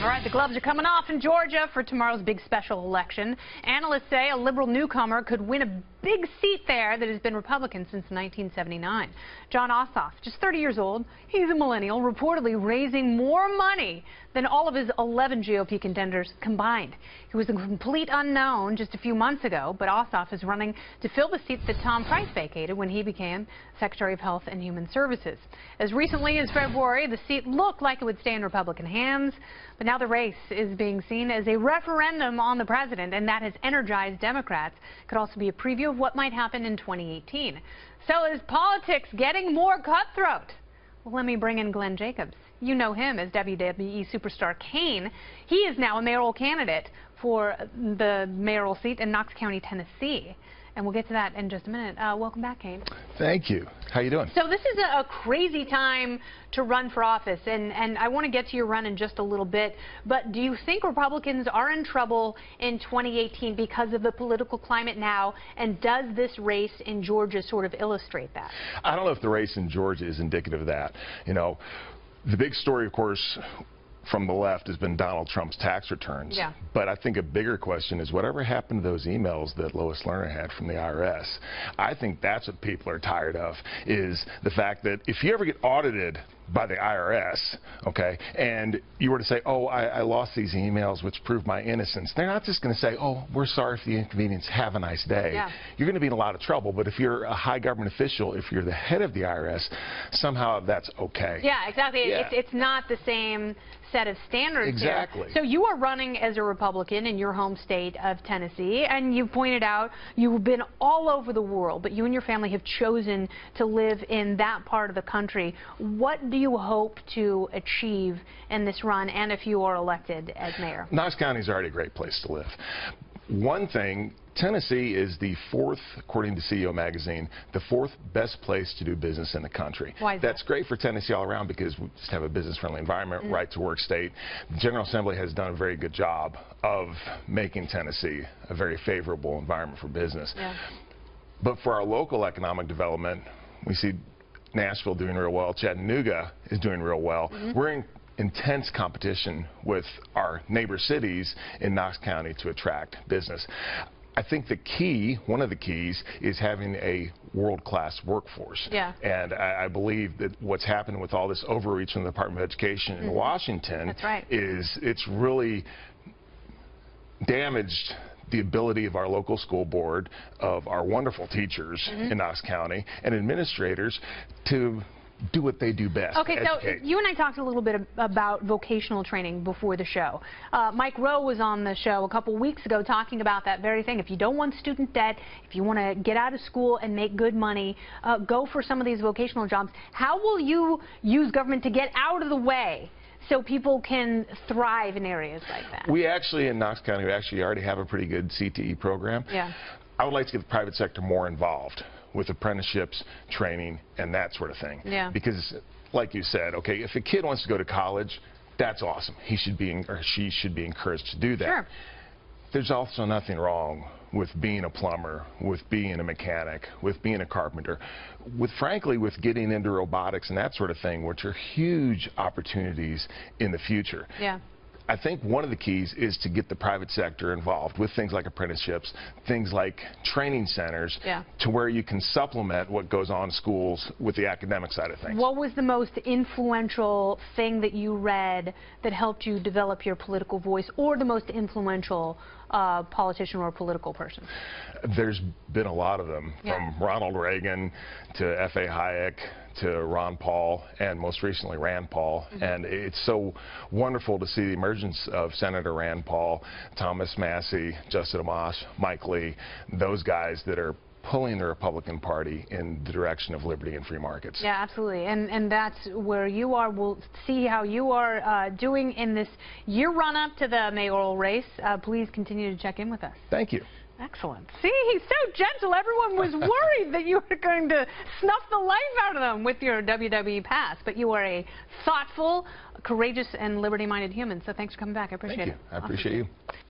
All right, the gloves are coming off in Georgia for tomorrow's big special election. Analysts say a liberal newcomer could win a big seat there that has been Republican since 1979. Jon Ossoff, just 30 years old, he's a millennial, reportedly raising more money than all of his 11 GOP contenders combined. He was a complete unknown just a few months ago, but Ossoff is running to fill the seat that Tom Price vacated when he became Secretary of Health and Human Services. As recently as February, the seat looked like it would stay in Republican hands, but now the race is being seen as a referendum on the president, and that has energized Democrats. Could also be a preview of what might happen in 2018. So is politics getting more cutthroat? Well, let me bring in Glenn Jacobs. You know him as WWE superstar Kane. He is now a mayoral candidate for the mayoral seat in Knox County, Tennessee. And we'll get to that in just a minute. Welcome back, Kane. Thank you. How you doing? So this is a crazy time to run for office, and I want to get to your run in just a little bit. But do you think Republicans are in trouble in 2018 because of the political climate now? And does this race in Georgia sort of illustrate that? I don't know if the race in Georgia is indicative of that. You know, the big story, of course, from the left has been Donald Trump's tax returns. Yeah. But I think a bigger question is whatever happened to those emails that Lois Lerner had from the IRS. I think that's what people are tired of, is the fact that if you ever get audited by the IRS, okay, and you were to say, oh, I lost these emails which prove my innocence, they're not just going to say, oh, we're sorry for the inconvenience, have a nice day. Yeah. You're going to be in a lot of trouble. But if you're a high government official, if you're the head of the IRS, somehow that's okay. Yeah, exactly. Yeah. It's not the same set of standards. Exactly. Here. So you are running as a Republican in your home state of Tennessee, and you pointed out you've been all over the world, but you and your family have chosen to live in that part of the country. What do you hope to achieve in this run, and if you are elected as mayor? Knox County is already a great place to live. One thing, Tennessee is the fourth, according to CEO Magazine, the fourth best place to do business in the country. Why is that? That's great for Tennessee all around because we just have a business-friendly environment, right-to-work state. The General Assembly has done a very good job of making Tennessee a very favorable environment for business. Yeah. But for our local economic development, we see Nashville doing real well. Chattanooga is doing real well. We're in intense competition with our neighbor cities in Knox County to attract business. I think the key, one of the keys, is having a world-class workforce. Yeah. And I believe that what's happened with all this overreach from the Department of Education in Washington That's right. is it's really damaged the ability of our local school board, of our wonderful teachers in Knox County, and administrators to do what they do best. Okay, so educate. you and I talked a little bit about vocational training before the show. Mike Rowe was on the show a couple weeks ago talking about that very thing. If you don't want student debt, if you want to get out of school and make good money, go for some of these vocational jobs. How will you use government to get out of the way so people can thrive in areas like that? We actually, in Knox County, we actually already have a pretty good CTE program. Yeah. I would like to get the private sector more involved with apprenticeships, training, and that sort of thing. Yeah. Because, like you said, okay, if a kid wants to go to college, that's awesome. He should be, or she should be encouraged to do that. Sure. There's also nothing wrong with being a plumber, with being a mechanic, with being a carpenter, with frankly with getting into robotics and that sort of thing, which are huge opportunities in the future. Yeah. I think one of the keys is to get the private sector involved with things like apprenticeships, things like training centers, to where you can supplement what goes on in schools with the academic side of things. What was the most influential thing that you read that helped you develop your political voice, or the most influential politician or political person? There's been a lot of them, from Ronald Reagan to F.A. Hayek to Ron Paul, and most recently Rand Paul. And it's so wonderful to see the emergence of Senator Rand Paul, Thomas Massey, Justin Amash, Mike Lee, those guys that are pulling the Republican Party in the direction of liberty and free markets. Yeah, absolutely. And that's where you are. We'll see how you are doing in this year run-up to the mayoral race. Please continue to check in with us. Thank you. Excellent. See, he's so gentle. Everyone was worried that you were going to snuff the life out of them with your WWE pass. But you are a thoughtful, courageous, and liberty-minded human. So thanks for coming back. I appreciate it. Thank you. I appreciate you.